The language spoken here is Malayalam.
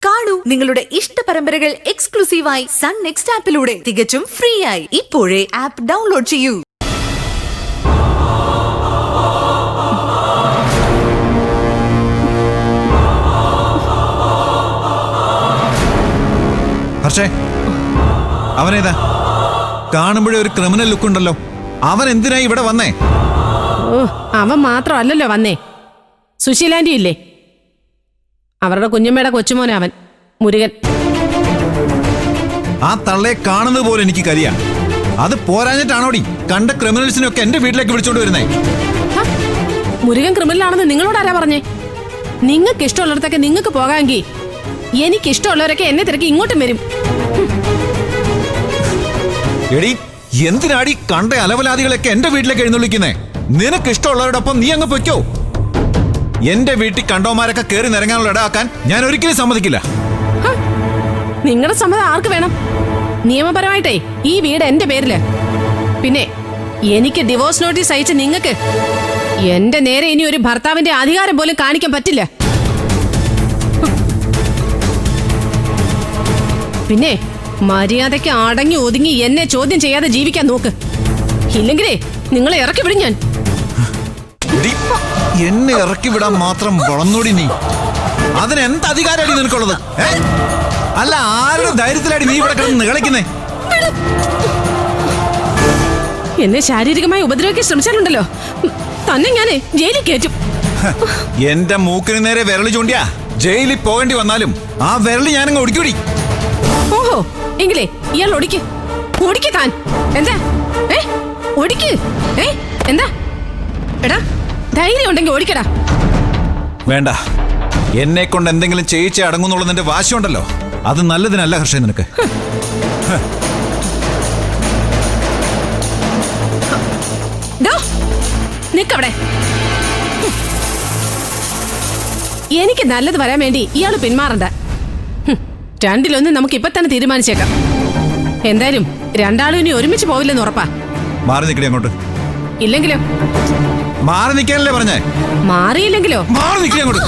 കാണൂ നിങ്ങളുടെ ഇഷ്ട പരമ്പരകൾ എക്സ്ക്ലൂസീവായി സൺ നെക്സ്റ്റ് ആപ്പിലൂടെ തികച്ചും ഫ്രീ ആയി. ഇപ്പോഴേ ആപ്പ് ഡൗൺലോഡ് ചെയ്യൂ. ഹർഷേ, അവനേതാ? കാണുമ്പോഴേ ഒരു ക്രിമിനൽ ലുക്ക് ഉണ്ടല്ലോ. അവൻ എന്തിനായി ഇവിടെ വന്നേ? ഓ, അവൻ മാത്രമല്ലല്ലോ വന്നേ. സുശീലാന്റി ഇല്ലേ, അവരുടെ കുഞ്ഞമ്മയുടെ കൊച്ചുമോനെ അവൻ മുരുകൻ. ആ തള്ളയെ കാണുന്നത് പോലെ എനിക്ക് കരിയാ. അത് പോരാഞ്ഞിട്ടാണോടി കണ്ട ക്രിമിനൽസിനൊക്കെ എന്റെ വീട്ടിലേക്ക് വിളിച്ചോണ്ട് വരുന്നേ? മുരുകൻ ക്രിമിനലാണെന്ന് നിങ്ങളോട് ആരാ പറഞ്ഞേ? നിങ്ങൾക്ക് ഇഷ്ടമുള്ളിടത്തൊക്കെ നിങ്ങൾക്ക് പോകാമെങ്കിൽ എനിക്കിഷ്ടമുള്ളവരൊക്കെ എന്നെ തിരക്കി ഇങ്ങോട്ടും വരും. എടി, എന്തിനാടി കണ്ട അലവലാദികളൊക്കെ എന്റെ വീട്ടിലേക്ക് എഴുന്നള്ളിക്കുന്നേ? നിനക്ക് ഇഷ്ടമുള്ളവരോടൊപ്പം നീ അങ്ങ് പൊയ്ക്കോ. എന്റെ വീട്ടിൽ കണ്ടവന്മാരൊക്കെ കയറി നിറങ്ങാനുള്ള ഇടയാക്കാൻ ഞാൻ ഒരിക്കലും സമ്മതിക്കില്ല. നിങ്ങളുടെ സമ്മതം ആർക്ക് വേണം? നിയമപരമായിട്ടേ ഈ വീട് എന്റെ പേരില്. പിന്നെ എനിക്ക് ഡിവോഴ്സ് നോട്ടീസ് അയച്ച നിങ്ങൾക്ക് എന്റെ നേരെ ഇനി ഒരു ഭർത്താവിന്റെ അധികാരം പോലും കാണിക്കാൻ പറ്റില്ല. പിന്നെ മര്യാദയ്ക്ക് അടങ്ങി ഒതുങ്ങി എന്നെ ചോദ്യം ചെയ്യാതെ ജീവിക്കാൻ നോക്ക്. ഇല്ലെങ്കിലേ നിങ്ങളെ ഇറക്കി വിടും ഞാൻ. എന്നെ ഇറക്കി വിടാൻ മാത്രം വളർന്നോടി നീ. അതിനെന്ത് അധികാരമാണ് നിനക്കുള്ളത്? അല്ല, ആരുടെ ധൈര്യത്തിലാടി നീ ഇവിടെ കിടന്ന് നികളിക്കുന്നേ? എന്നെ ശാരീരികമായി ഉപദ്രവിക്കാൻ ശ്രമിച്ചാലുണ്ടല്ലോ, തന്നെ ഞാനേ ജയിലിൽ കയറ്റും. എന്റെ മൂക്കിന് നേരെ വിരളി ചൂണ്ടിയാ ജയിലിൽ പോകേണ്ടി വന്നാലും ആ വിരളി ഞാനങ്ങ് ഒടിക്കൂടി. ഓഹോ, എങ്കിലേ ഇയാൾ ഒടിക്ക് താൻ. എന്താ ഒടിക്ക്? എന്താ എടാ, ധൈര്യം ഉണ്ടെങ്കിൽ ഓടിക്കടാ. വേണ്ട, എന്നെ കൊണ്ട് എന്തെങ്കിലും ചെയ്യിച്ചേ അടങ്ങുന്നുള്ള നിന്റെ വാശിയുണ്ടല്ലോ, അത് നല്ലതിനല്ല ഹർഷേ നിനക്ക്. നിക്കവിടെ. എനിക്ക് നല്ലത് വരാൻ വേണ്ടി ഇയാള് പിന്മാറണ്ട. രണ്ടിലൊന്ന് നമുക്ക് ഇപ്പൊ തന്നെ തീരുമാനിച്ചേക്കാം. എന്തായാലും രണ്ടാളും ഇനി ഒരുമിച്ച് പോവില്ലെന്ന് ഉറപ്പാ. മാറി നിൽക്കണേ അങ്ങോട്ട്. ഇല്ലെങ്കിലോ? മാറി നിൽക്കാനല്ലേ പറഞ്ഞേ? മാറിയില്ലെങ്കിലോ? മാറി നിൽക്കണേ അങ്ങോട്ട്.